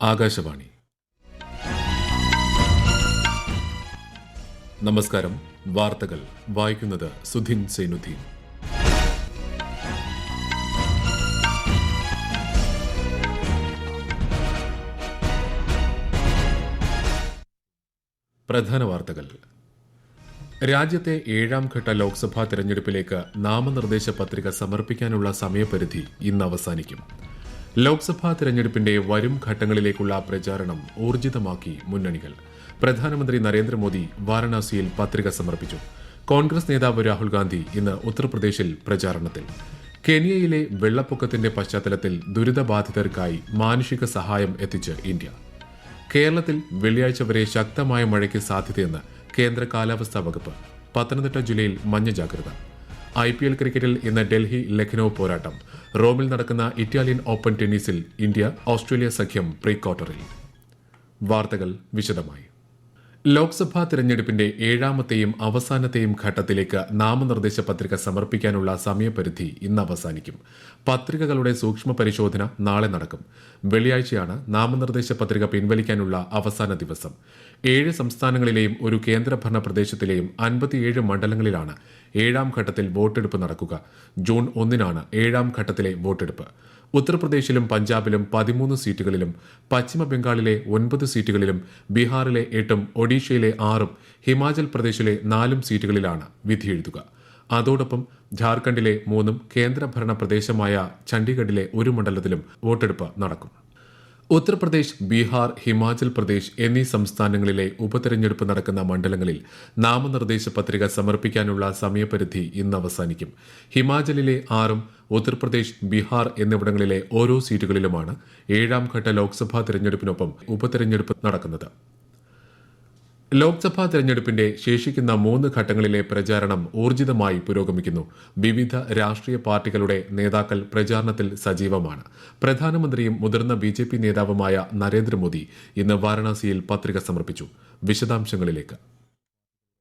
ആകാശവാണി. നമസ്കാരം. വാർത്തകൾ വായിക്കുന്നത് സുധിൻ സൈനുദ്ദീൻ. പ്രധാന വാർത്തകൾ. രാജ്യത്തെ 7ാം ഘട്ട ലോക്സഭാ തെരഞ്ഞെടുപ്പിലേക്ക് നാമനിർദ്ദേശ പത്രിക സമർപ്പിക്കാനുള്ള സമയപരിധി ഇന്ന് അവസാനിക്കും. ലോക്സഭാ തെരഞ്ഞെടുപ്പിന്റെ വരും ഘട്ടങ്ങളിലേക്കുള്ള പ്രചാരണം ഊർജിതമാക്കി മുന്നണികൾ. പ്രധാനമന്ത്രി നരേന്ദ്രമോദി വാരണാസിയിൽ പത്രിക സമർപ്പിച്ചു. കോൺഗ്രസ് നേതാവ് രാഹുൽ ഗാന്ധി ഇന്ന് ഉത്തർപ്രദേശിൽ പ്രചാരണത്തിൽ. കെനിയയിലെ വെള്ളപ്പൊക്കത്തിന്റെ പശ്ചാത്തലത്തിൽ ദുരിതബാധിതർക്കായി മാനുഷിക സഹായം എത്തിച്ച് ഇന്ത്യ. കേരളത്തിൽ വെള്ളിയാഴ്ച വരെ ശക്തമായ മഴയ്ക്ക് സാധ്യതയെന്ന് കേന്ദ്ര കാലാവസ്ഥാ വകുപ്പ്. പത്തനംതിട്ട ജില്ലയിൽ മഞ്ഞ ജാഗ്രത. IPL ക്രിക്കറ്റിൽ ഇന്ന് ഡൽഹി ലക്നൌ പോരാട്ടം. റോമിൽ നടക്കുന്ന ഇറ്റാലിയൻ ഓപ്പൺ ടെന്നീസിൽ ഇന്ത്യ ഓസ്ട്രേലിയ സഖ്യം പ്രീ ക്വാർട്ടറിൽ. വാർത്തകൾ വിശദമായി. ലോക്സഭാ തെരഞ്ഞെടുപ്പിന്റെ 7ാമത്തെയും അവസാനത്തെയും ഘട്ടത്തിലേക്ക് നാമനിർദ്ദേശ പത്രിക സമർപ്പിക്കാനുള്ള സമയപരിധി ഇന്ന് അവസാനിക്കും. പത്രികകളുടെ സൂക്ഷ്മ പരിശോധന നാളെ നടക്കും. വെള്ളിയാഴ്ചയാണ് നാമനിർദ്ദേശ പത്രിക പിൻവലിക്കാനുള്ള അവസാന ദിവസം. 7 സംസ്ഥാനങ്ങളിലെയും ഒരു കേന്ദ്രഭരണ പ്രദേശത്തിലെയും 57 മണ്ഡലങ്ങളിലാണ് 7ാം ഘട്ടത്തിൽ വോട്ടെടുപ്പ് നടക്കുക. ജൂൺ 1-നാണ് 7ാം ഘട്ടത്തിലെ വോട്ടെടുപ്പ്. ഉത്തർപ്രദേശിലും പഞ്ചാബിലും 13 സീറ്റുകളിലും, പശ്ചിമ ബംഗാളിലെ 9 സീറ്റുകളിലും, ബീഹാറിലെ 8-ഉം ഒഡീഷയിലെ 6-ഉം ഹിമാചൽ പ്രദേശിലെ 4 സീറ്റുകളിലാണ് വിധിയെഴുതുക. അതോടൊപ്പം ഝാർഖണ്ഡിലെ 3-ഉം കേന്ദ്രഭരണ പ്രദേശമായ ചണ്ഡീഗഡിലെ 1 മണ്ഡലത്തിലും വോട്ടെടുപ്പ് നടക്കും. ഉത്തർപ്രദേശ്, ബീഹാർ, ഹിമാചൽ പ്രദേശ് എന്നീ സംസ്ഥാനങ്ങളിലെ ഉപതെരഞ്ഞെടുപ്പ് നടക്കുന്ന മണ്ഡലങ്ങളിൽ നാമനിർദ്ദേശ പത്രിക സമർപ്പിക്കാനുള്ള സമയപരിധി ഇന്ന് അവസാനിക്കും. ഹിമാചലിലെ 6-ഉം ഉത്തർപ്രദേശ്, ബീഹാർ എന്നിവിടങ്ങളിലെ ഓരോ സീറ്റുകളിലുമാണ് 7ാം ഘട്ട ലോക്സഭാ തെരഞ്ഞെടുപ്പിനൊപ്പം ഉപതെരഞ്ഞെടുപ്പ് നടക്കുന്നത്. ലോക്സഭാ തെരഞ്ഞെടുപ്പിന്റെ ശേഷിക്കുന്ന 3 ഘട്ടങ്ങളിലെ പ്രചാരണം ഊർജിതമായി പുരോഗമിക്കുന്നു. വിവിധ രാഷ്ട്രീയ പാർട്ടികളുടെ നേതാക്കൾ പ്രചാരണത്തിൽ സജീവമാണ്. പ്രധാനമന്ത്രിയും മുതിർന്ന BJP നേതാവുമായ നരേന്ദ്രമോദി ഇന്ന് വാരണാസിയിൽ പത്രിക സമർപ്പിച്ചു. വിശദാംശങ്ങളിലേക്ക്.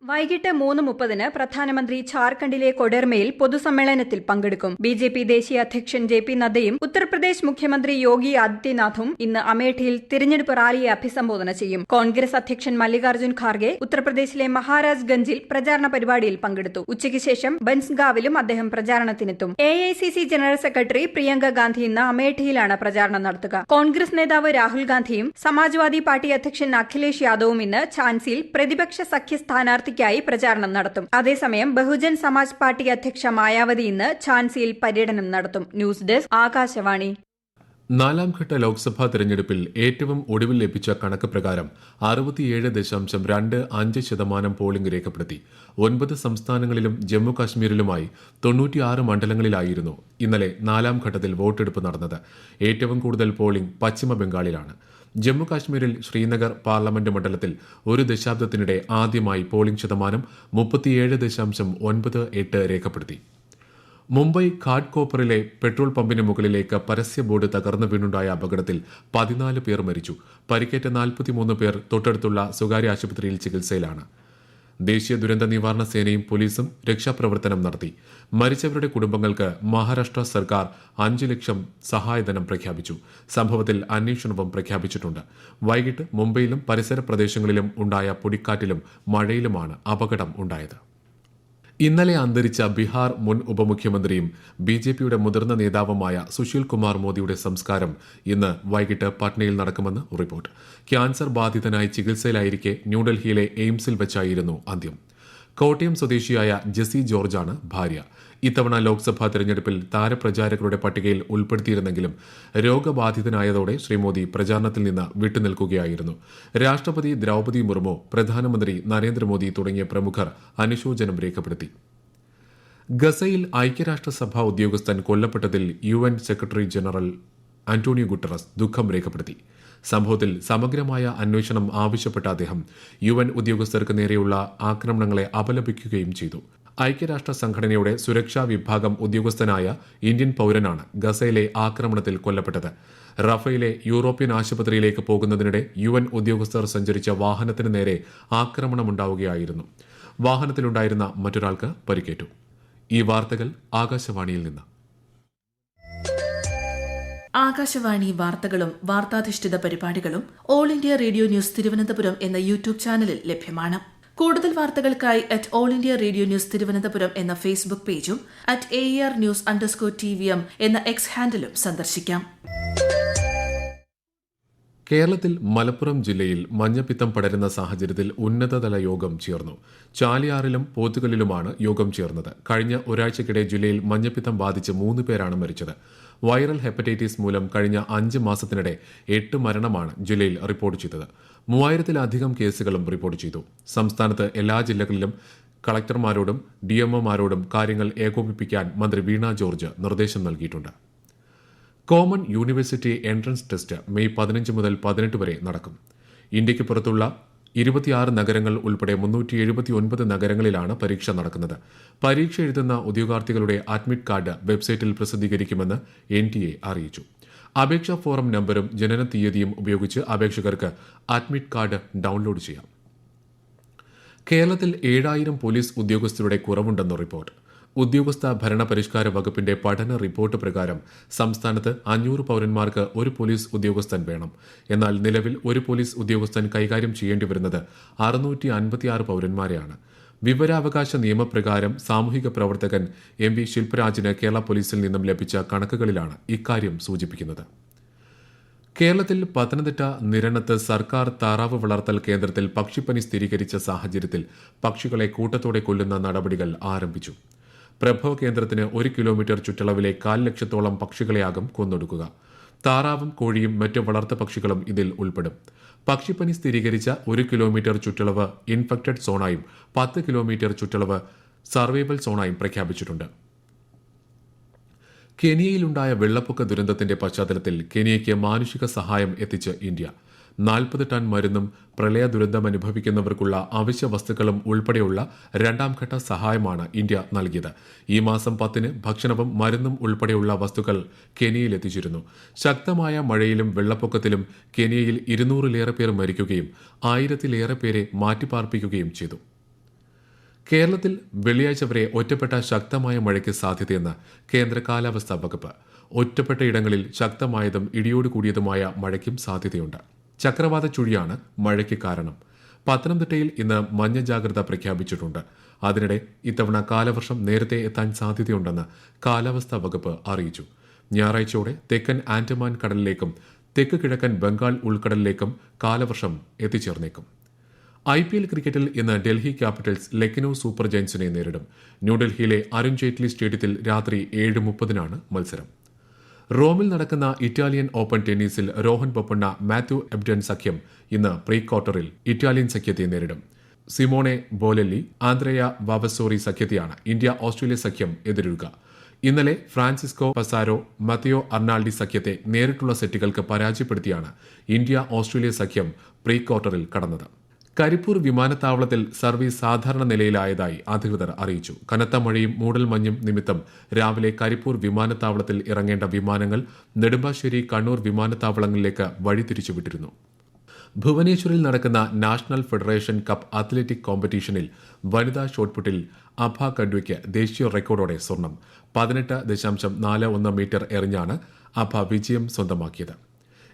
വൈകിട്ട് 3:30 പ്രധാനമന്ത്രി ഝാർഖണ്ഡിലെ കൊഡെർമയിൽ പൊതുസമ്മേളനത്തിൽ പങ്കെടുക്കും. BJP ദേശീയ അധ്യക്ഷൻ JP നദ്ദയും ഉത്തർപ്രദേശ് മുഖ്യമന്ത്രി യോഗി ആദിത്യനാഥും ഇന്ന് അമേഠിയിൽ തിരഞ്ഞെടുപ്പ് റാലിയെ അഭിസംബോധന ചെയ്യും. കോൺഗ്രസ് അധ്യക്ഷൻ മല്ലികാർജ്ജുൻ ഖാർഗെ ഉത്തർപ്രദേശിലെ മഹാരാജ് ഗഞ്ചിൽ പ്രചാരണ പരിപാടിയിൽ പങ്കെടുത്തു. ഉച്ചയ്ക്ക് ശേഷം ബൻസ്ഗാവിലും അദ്ദേഹം പ്രചാരണത്തിനെത്തും. AICC general secretary Priyanka Gandhi ഇന്ന് അമേഠിയിലാണ് പ്രചാരണം നടത്തുക. കോൺഗ്രസ് നേതാവ് രാഹുൽ ഗാന്ധിയും സമാജ്വാദി പാർട്ടി അധ്യക്ഷൻ അഖിലേഷ് യാദവും ഇന്ന് ഝാൻസിയിൽ പ്രതിപക്ഷ സഖ്യ സ്ഥാനാർത്ഥി പ്രചാരണം നടത്തും. അതേസമയം ബഹുജൻ സമാജ് പാർട്ടി അധ്യക്ഷ മായാവതി ഇന്ന് ഝാൻസിയിൽ പര്യടനം നടത്തും. News desk Akashvani. 4ാം ഘട്ട ലോക്സഭാ തെരഞ്ഞെടുപ്പിൽ ഏറ്റവും ഒടുവിൽ ലഭിച്ച കണക്ക് പ്രകാരം 67.25% പോളിംഗ് രേഖപ്പെടുത്തി. 9 സംസ്ഥാനങ്ങളിലും ജമ്മു കാശ്മീരിലുമായി 96 മണ്ഡലങ്ങളിലായിരുന്നു ഇന്നലെ 4ാം ഘട്ടത്തിൽ വോട്ടെടുപ്പ് നടന്നത്. ഏറ്റവും കൂടുതൽ പോളിംഗ് പശ്ചിമ ബംഗാളിലാണ്. ജമ്മു കാശ്മീരിൽ ശ്രീനഗർ പാർലമെന്റ് മണ്ഡലത്തിൽ ഒരു ദശാബ്ദത്തിനിടെ ആദ്യമായി പോളിംഗ് ശതമാനം 37.98 രേഖപ്പെടുത്തി. മുംബൈ ഘാട്ട്കോപ്പറിലെ പെട്രോൾ പമ്പിന് മുകളിലേക്ക് പരസ്യ ബോർഡ് തകർന്നു വീണുണ്ടായ അപകടത്തിൽ 14 പേർ മരിച്ചു. പരിക്കേറ്റ 43 പേർ തൊട്ടടുത്തുള്ള സ്വകാര്യ ആശുപത്രിയിൽ ചികിത്സയിലാണ്. ദേശീയ ദുരന്ത നിവാരണ സേനയും പോലീസും രക്ഷാപ്രവർത്തനം നടത്തി. മരിച്ചവരുടെ കുടുംബങ്ങൾക്ക് മഹാരാഷ്ട്ര സർക്കാർ 5 ലക്ഷം സഹായധനം പ്രഖ്യാപിച്ചു. സംഭവത്തിൽ അന്വേഷണവും പ്രഖ്യാപിച്ചിട്ടുണ്ട്. വൈകിട്ട് മുംബൈയിലും പരിസര പ്രദേശങ്ങളിലും ഉണ്ടായ പൊടിക്കാറ്റിലും മഴയിലുമാണ് അപകടം ഉണ്ടായത്. ഇന്നലെ അന്തരിച്ച ബീഹാർ മുൻ ഉപമുഖ്യമന്ത്രിയും BJPയുടെ മുതിർന്ന നേതാവുമായ സുശീൽ കുമാർ മോദിയുടെ സംസ്കാരം ഇന്ന് വൈകിട്ട് പട്നയിൽ നടക്കുമെന്ന് റിപ്പോർട്ട്. ക്യാൻസർ ബാധിതനായി ചികിത്സയിലായിരിക്കെ ന്യൂഡൽഹിയിലെ എയിംസിൽ വെച്ചായിരുന്നു അന്ത്യം. കോട്ടയം സ്വദേശിയായ ജെസി ജോർജാണ് ഭാര്യ. ഇത്തവണ ലോക്സഭാ തെരഞ്ഞെടുപ്പിൽ താരപ്രചാരകരുടെ പട്ടികയിൽ ഉൾപ്പെടുത്തിയിരുന്നെങ്കിലും രോഗബാധിതനായതോടെ ശ്രീ മോദി പ്രചാരണത്തിൽ നിന്ന് വിട്ടുനിൽക്കുകയായിരുന്നു. രാഷ്ട്രപതി ദ്രൌപദി മുർമു, പ്രധാനമന്ത്രി നരേന്ദ്രമോദി തുടങ്ങിയ പ്രമുഖർ അനുശോചനം രേഖപ്പെടുത്തി. ഗസയിൽ ഐക്യരാഷ്ട്രസഭാ ഉദ്യോഗസ്ഥൻ കൊല്ലപ്പെട്ടതിൽ UN secretary general Antonio Guterres ദുഃഖം രേഖപ്പെടുത്തി. സംഭവത്തിൽ സമഗ്രമായ അന്വേഷണം ആവശ്യപ്പെട്ട അദ്ദേഹം UN ഉദ്യോഗസ്ഥർക്ക് നേരെയുള്ള ആക്രമണങ്ങളെ അപലപിക്കുകയും ചെയ്തു. ഐക്യരാഷ്ട്ര സംഘടനയുടെ സുരക്ഷാ വിഭാഗം ഉദ്യോഗസ്ഥനായ ഇന്ത്യൻ പൌരനാണ് ഗസയിലെ ആക്രമണത്തിൽ കൊല്ലപ്പെട്ടത്. റഫയിലെ യൂറോപ്യൻ ആശുപത്രിയിലേക്ക് പോകുന്നതിനിടെ UN ഉദ്യോഗസ്ഥർ സഞ്ചരിച്ച വാഹനത്തിന് നേരെ ആക്രമണമുണ്ടാവുകയായിരുന്നു. വാഹനത്തിലുണ്ടായിരുന്ന മറ്റൊരാൾക്ക് പരിക്കേറ്റു. ഈ വാർത്തകൾ ആകാശവാണിയിൽ നിന്ന്. ആകാശവാണി വാർത്തകളും വാർത്താധിഷ്ഠിത പരിപാടികളും all India radio news Thiruvananthapuram എന്ന യൂട്യൂബ് ചാനലിൽ ലഭ്യമാണ്. കൂടുതൽ വാർത്തകൾക്കായി all India radio news Thiruvananthapuram എന്ന ഫേസ്ബുക്ക് പേജും @AER_News_TVM എന്ന എക്സ് ഹാൻഡിലും സന്ദർശിക്കാം. കേരളത്തിൽ മലപ്പുറം ജില്ലയിൽ മഞ്ഞപ്പിത്തം പടരുന്ന സാഹചര്യത്തിൽ ഉന്നതതല യോഗം ചേർന്നു. ചാലിയാറിലും പോത്തുകലിലുമാണ് യോഗം ചേർന്നത്. കഴിഞ്ഞ ഒരാഴ്ചക്കിടെ ജില്ലയിൽ മഞ്ഞപ്പിത്തം ബാധിച്ച് 3 പേരാണ് മരിച്ചത്. വൈറൽ ഹെപ്പറ്റൈറ്റിസ് മൂലം കഴിഞ്ഞ 5 മാസത്തിനിടെ 8 മരണമാണ് ജില്ലയിൽ റിപ്പോർട്ട് ചെയ്തത്. 3000-ലധികം കേസുകളും റിപ്പോർട്ട് ചെയ്തു. സംസ്ഥാനത്ത് എല്ലാ ജില്ലകളിലും കളക്ടർമാരോടും DMOമാരോടും കാര്യങ്ങൾ ഏകോപിപ്പിക്കാൻ മന്ത്രി വീണ ജോർജ് നിർദ്ദേശം നൽകിയിട്ടുണ്ട്. Common university entrance test May 15 മുതൽ 18 വരെ നടക്കും. ഇന്ത്യയ്ക്ക് പുറത്തുള്ള 26 നഗരങ്ങൾ ഉൾപ്പെടെ 379 നഗരങ്ങളിലാണ് പരീക്ഷ നടക്കുന്നത്. പരീക്ഷ എഴുതുന്ന ഉദ്യോഗാർത്ഥികളുടെ അഡ്മിറ്റ് കാർഡ് വെബ്സൈറ്റിൽ പ്രസിദ്ധീകരിക്കുമെന്ന് NTA അറിയിച്ചു. അപേക്ഷാ ഫോറം നമ്പറും ജനന തീയതിയും ഉപയോഗിച്ച് അപേക്ഷകർക്ക് അഡ്മിറ്റ് കാർഡ് ഡൌൺലോഡ് ചെയ്യാം. കേരളത്തിൽ 7000 പോലീസ് ഉദ്യോഗസ്ഥരുടെ കുറവുണ്ടെന്ന് റിപ്പോർട്ട്. ഉദ്യോഗസ്ഥ ഭരണപരിഷ്കാര വകുപ്പിന്റെ പഠന റിപ്പോർട്ട് പ്രകാരം സംസ്ഥാനത്ത് 500 പൌരന്മാർക്ക് ഒരു പോലീസ് ഉദ്യോഗസ്ഥൻ വേണം. എന്നാൽ നിലവിൽ ഒരു പോലീസ് ഉദ്യോഗസ്ഥൻ കൈകാര്യം ചെയ്യേണ്ടി വരുന്നത് 656 പൌരന്മാരെയാണ്. വിവരാവകാശ നിയമപ്രകാരം സാമൂഹിക പ്രവർത്തകൻ MV ശിൽപരാജിന് കേരള പോലീസിൽ നിന്നും ലഭിച്ച കണക്കുകളിലാണ് ഇക്കാര്യം സൂചിപ്പിക്കുന്നത്. കേരളത്തിൽ പത്തനംതിട്ട നിരണത്ത് സർക്കാർ താറാവ് വളർത്തൽ കേന്ദ്രത്തിൽ പക്ഷിപ്പനി സ്ഥിരീകരിച്ച സാഹചര്യത്തിൽ പക്ഷികളെ കൂട്ടത്തോടെ കൊല്ലുന്ന നടപടികൾ ആരംഭിച്ചു. പ്രഭവ കേന്ദ്രത്തിന് 1 കിലോമീറ്റർ ചുറ്റളവിലെ 4 ലക്ഷത്തോളം പക്ഷികളെയാകും കൊന്നൊടുക്കുക. താറാവും കോഴിയും മറ്റ് വളർത്ത പക്ഷികളും ഇതിൽ ഉൾപ്പെടും. പക്ഷിപ്പനി സ്ഥിരീകരിച്ച 1 കിലോമീറ്റർ ചുറ്റളവ് ഇൻഫെക്റ്റഡ് സോണായും 10 കിലോമീറ്റർ ചുറ്റളവ് സർവൈവൽ സോണായും പ്രഖ്യാപിച്ചിട്ടുണ്ട്. കെനിയയിലുണ്ടായ വെള്ളപ്പൊക്ക ദുരന്തത്തിന്റെ പശ്ചാത്തലത്തിൽ കെനിയയ്ക്ക് മാനുഷിക സഹായം എത്തിച്ച് ഇന്ത്യ. 40 ടൺ മരുന്നും പ്രളയ ദുരന്തമനുഭവിക്കുന്നവർക്കുള്ള അവശ്യ വസ്തുക്കളും ഉൾപ്പെടെയുള്ള 2ാം ഘട്ട സഹായമാണ് ഇന്ത്യ നൽകിയത്. ഈ മാസം 10-ന് ഭക്ഷണവും മരുന്നും ഉൾപ്പെടെയുള്ള വസ്തുക്കൾ കെനിയയിൽ എത്തിച്ചിരുന്നു. ശക്തമായ മഴയിലും വെള്ളപ്പൊക്കത്തിലും കെനിയയിൽ 200-ലേറെ പേർ മരിക്കുകയും 1000-ലേറെ പേരെ മാറ്റിപ്പാർപ്പിക്കുകയും ചെയ്തു. കേരളത്തിൽ വെള്ളിയാഴ്ച വരെ ഒറ്റപ്പെട്ട ശക്തമായ മഴയ്ക്ക് സാധ്യതയെന്ന് കേന്ദ്ര കാലാവസ്ഥാ വകുപ്പ്. ഒറ്റപ്പെട്ട ഇടങ്ങളിൽ ശക്തമായതും ഇടിയോട് കൂടിയതുമായ മഴയ്ക്കും സാധ്യതയുണ്ട്. ചക്രവാത ചുഴിയാണ് മഴയ്ക്ക് കാരണം. പത്തനംതിട്ടയിൽ ഇന്ന് മഞ്ഞ ജാഗ്രത പ്രഖ്യാപിച്ചിട്ടുണ്ട്. അതിനിടെ ഇത്തവണ കാലവർഷം നേരത്തെ എത്താൻ സാധ്യതയുണ്ടെന്ന് കാലാവസ്ഥാ വകുപ്പ് അറിയിച്ചു. ഞായറാഴ്ചയോടെ തെക്കൻ ആൻഡമാൻ കടലിലേക്കും തെക്ക് കിഴക്കൻ ബംഗാൾ ഉൾക്കടലിലേക്കും കാലവർഷം എത്തിച്ചേർന്നേക്കും. IPL ക്രിക്കറ്റിൽ ഇന്ന് ഡൽഹി ക്യാപിറ്റൽസ് ലക്നൌ സൂപ്പർ ജയൻസിനെ നേരിടും. ന്യൂഡൽഹിയിലെ അരുൺ ജെയ്റ്റ്ലി സ്റ്റേഡിയത്തിൽ രാത്രി 7:30-നാണ് മത്സരം. റോമിൽ നടക്കുന്ന ഇറ്റാലിയൻ ഓപ്പൺ ടെന്നീസിൽ രോഹൻ ബൊപ്പണ്ണ മാത്യു എബ്ഡൻ സഖ്യം ഇന്ന് പ്രീ ക്വാർട്ടറിൽ ഇറ്റാലിയൻ സഖ്യത്തെ നേരിടും. സിമോണെ ബോലെല്ലി ആന്ത്രേയ വാവസോറി സഖ്യത്തെയാണ് ഇന്ത്യ-ഓസ്ട്രേലിയ സഖ്യം എതിരിടുക. ഇന്നലെ ഫ്രാൻസിസ്കോ പസാരോ മത്തിയോ അർണാൾഡി സഖ്യത്തെ നേരിട്ടുള്ള സെറ്റുകൾക്ക് പരാജയപ്പെടുത്തിയാണ് ഇന്ത്യ-ഓസ്ട്രേലിയ സഖ്യം പ്രീ ക്വാർട്ടറിൽ കടന്നത്. കരിപ്പൂർ വിമാനത്താവളത്തിൽ സർവീസ് സാധാരണ നിലയിലായതായി അധികൃതർ അറിയിച്ചു. കനത്ത മഴയും മൂടൽമഞ്ഞും നിമിത്തം രാവിലെ കരിപ്പൂർ വിമാനത്താവളത്തിൽ ഇറങ്ങേണ്ട വിമാനങ്ങൾ നെടുമ്പാശ്ശേരി, കണ്ണൂർ വിമാനത്താവളങ്ങളിലേക്ക് വഴിതിരിച്ചുവിട്ടിരുന്നു. ഭുവനേശ്വറിൽ നടക്കുന്ന നാഷണൽ ഫെഡറേഷൻ കപ്പ് അത്ലറ്റിക് കോമ്പറ്റീഷനിൽ വനിതാ ഷോട്ട്പുട്ടിൽ അഭ കഡ്വയ്ക്ക് ദേശീയ റെക്കോർഡോടെ സ്വർണം. 18.41 മീറ്റർ എറിഞ്ഞാണ് അഭ വിജയം സ്വന്തമാക്കിയത്.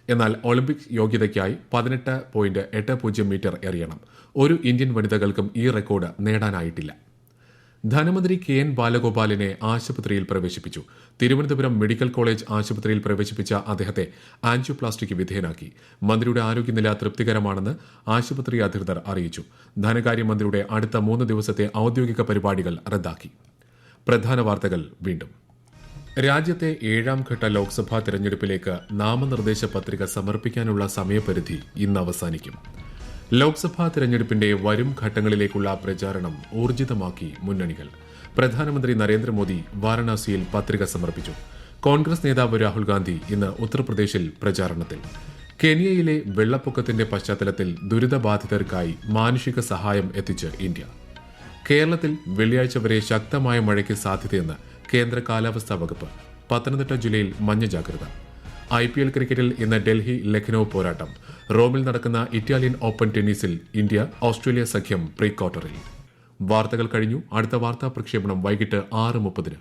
എന്നാൽ ഒളിമ്പിക്സ് യോഗ്യതയ്ക്കായി 18.80 മീറ്റർ എറിയണം. ഒരു ഇന്ത്യൻ വനിതകൾക്കും ഈ റെക്കോർഡ് നേടാനായിട്ടില്ല. ധനമന്ത്രി KN ബാലഗോപാലിനെ ആശുപത്രിയിൽ പ്രവേശിപ്പിച്ചു. തിരുവനന്തപുരം മെഡിക്കൽ കോളേജ് ആശുപത്രിയിൽ പ്രവേശിപ്പിച്ച അദ്ദേഹത്തെ ആൻജിയോപ്ലാസ്റ്റിക്ക് വിധേയനാക്കി. മന്ത്രിയുടെ ആരോഗ്യനില തൃപ്തികരമാണെന്ന് ആശുപത്രി അധികൃതർ അറിയിച്ചു. ധനകാര്യമന്ത്രിയുടെ അടുത്ത 3 ദിവസത്തെ ഔദ്യോഗിക പരിപാടികൾ റദ്ദാക്കി. പ്രധാന വാർത്തകൾ വീണ്ടും. രാജ്യത്തെ 7ാം ഘട്ട ലോക്സഭാ തെരഞ്ഞെടുപ്പിലേക്ക് നാമനിർദ്ദേശ പത്രിക സമർപ്പിക്കാനുള്ള സമയപരിധി ഇന്ന് അവസാനിക്കും. ലോക്സഭാ തെരഞ്ഞെടുപ്പിന്റെ വരും ഘട്ടങ്ങളിലേക്കുള്ള പ്രചാരണം ഊർജിതമാക്കി മുന്നണികൾ. പ്രധാനമന്ത്രി നരേന്ദ്രമോദി വാരണാസിയിൽ പത്രിക സമർപ്പിച്ചു. കോൺഗ്രസ് നേതാവ് രാഹുൽ ഗാന്ധി ഇന്ന് ഉത്തർപ്രദേശിൽ പ്രചാരണത്തിൽ. കെനിയയിലെ വെള്ളപ്പൊക്കത്തിന്റെ പശ്ചാത്തലത്തിൽ ദുരിതബാധിതർക്കായി മാനുഷിക സഹായം എത്തിച്ച് ഇന്ത്യ. കേരളത്തിൽ വെള്ളിയാഴ്ച വരെ ശക്തമായ മഴയ്ക്ക് സാധ്യതയെന്ന് കേന്ദ്ര കാലാവസ്ഥാ വകുപ്പ്. പത്തനംതിട്ട ജില്ലയിൽ മഞ്ഞ ജാഗ്രത. IPL ക്രിക്കറ്റിൽ ഇന്ന് ഡൽഹി ലക്നൌ പോരാട്ടം. റോമിൽ നടക്കുന്ന ഇറ്റാലിയൻ ഓപ്പൺ ടെന്നീസിൽ ഇന്ത്യ-ഓസ്ട്രേലിയ സഖ്യം പ്രീ ക്വാർട്ടറിൽ. വാർത്തകൾ കഴിഞ്ഞു. അടുത്ത വാർത്താ പ്രക്ഷേപണം വൈകിട്ട് 6:30-ന്.